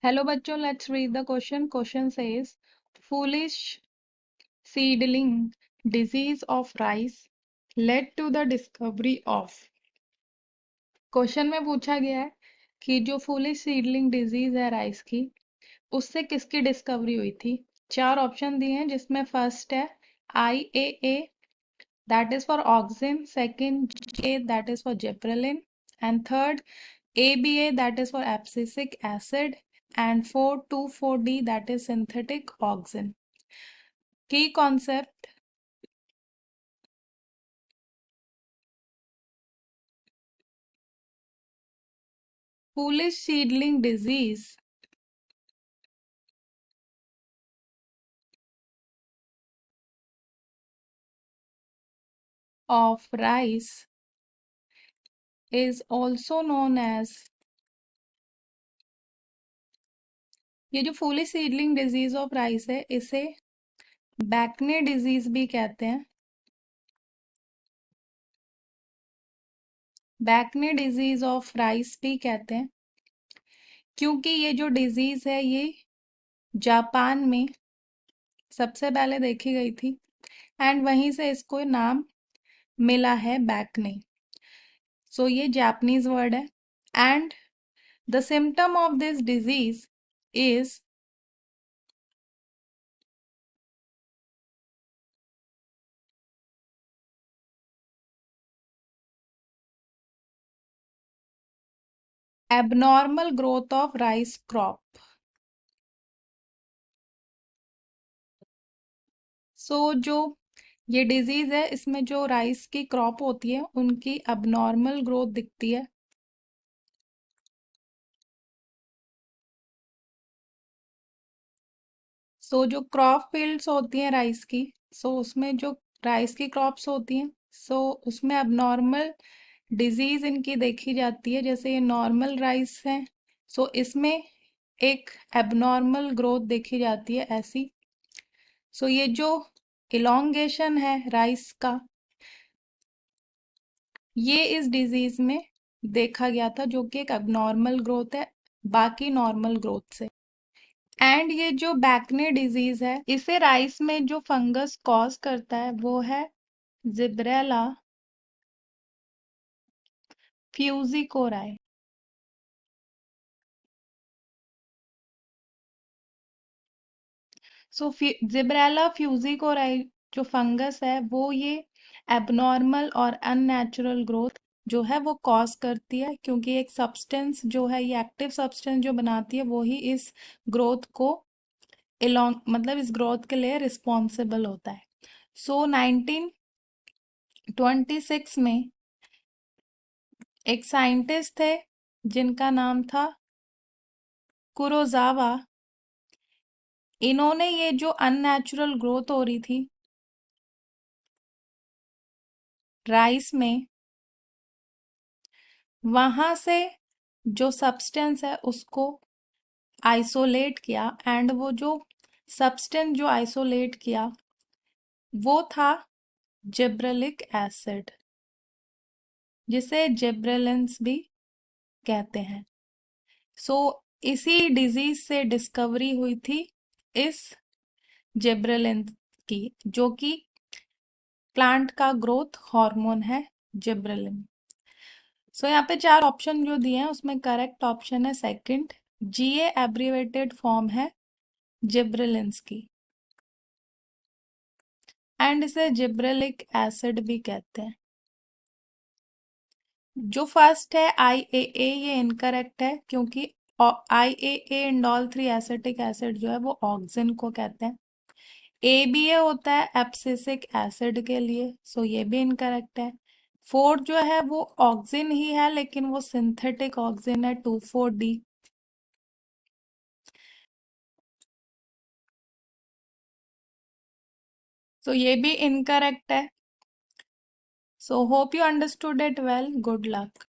Hello bachcho, let's read the question. Question says, foolish seedling disease of rice led to the discovery of। Question में पूछा गया है कि जो foolish seedling disease है rice की, उससे किसकी डिस्कवरी हुई थी। चार ऑप्शन दिए हैं जिसमें फर्स्ट है IAA, that is for auxin, second J, that is for gibberellin, and third ABA, that is for abscisic acid, and 4,2,4-D, that is synthetic auxin. Key concept: foolish seedling disease of rice is also known as, ये जो foolish seedling disease of rice है इसे बैकने disease भी कहते हैं। बैकने disease of rice भी कहते हैं क्योंकि ये जो डिजीज है ये जापान में सबसे पहले देखी गई थी एंड वहीं से इसको नाम मिला है बैकने। सो ये जापानीज वर्ड है and the symptom of this disease is abnormal growth of rice crop. So जो ये डिजीज है इसमें जो राइस की क्रॉप होती है उनकी एबनॉर्मल ग्रोथ दिखती है। सो जो क्रॉप फील्ड्स होती हैं राइस की, उसमें जो राइस की क्रॉप्स होती हैं उसमें एबनॉर्मल डिजीज इनकी देखी जाती है। जैसे ये नॉर्मल राइस है इसमें एक एबनॉर्मल ग्रोथ देखी जाती है ऐसी। ये जो इलोंगेशन है राइस का ये इस डिजीज में देखा गया था जो कि एक एबनॉर्मल ग्रोथ है बाकी नॉर्मल ग्रोथ से। एंड ये जो बैकने डिजीज है इसे राइस में जो फंगस कॉज करता है वो है जिब्रेला फ्यूजिकोराई। जिब्रेला फ्यूजिकोराई जो फंगस है वो ये एबनॉर्मल और अननेचुरल ग्रोथ जो है वो कॉज करती है क्योंकि एक सब्सटेंस जो है ये एक्टिव सब्सटेंस जो बनाती है वो ही इस ग्रोथ को मतलब इस ग्रोथ के लिए रिस्पॉन्सिबल होता है। 1926 में एक साइंटिस्ट थे जिनका नाम था कुरोजावा। इन्होंने ये जो अननेचुरल ग्रोथ हो रही थी राइस में वहां से जो सब्सटेंस है उसको आइसोलेट किया एंड वो जो सब्सटेंस जो आइसोलेट किया वो था जिब्रेलिक एसिड जिसे जिब्रेलिन्स भी कहते हैं। इसी डिजीज से डिस्कवरी हुई थी इस जिब्रेलिन की जो कि प्लांट का ग्रोथ हार्मोन है जिब्रेलिन। यहाँ पे चार ऑप्शन जो दिए हैं उसमें करेक्ट ऑप्शन है सेकंड, GA एब्रिवेटेड फॉर्म है जिब्रेलिन्स की एंड इसे जिब्रेलिक एसिड भी कहते हैं। जो फर्स्ट है IAA ये इनकरेक्ट है क्योंकि IAA इंडोल 3 एसिटिक एसिड जो है वो ऑक्सिन को कहते हैं। ABA होता है एब्सिसिक एसिड के लिए ये भी इनकरेक्ट है। फोर्थ जो है वो ऑक्सिन ही है लेकिन वो सिंथेटिक ऑक्सिन है 2,4-D। ये भी इनकरेक्ट है। Hope you understood it well. Good luck.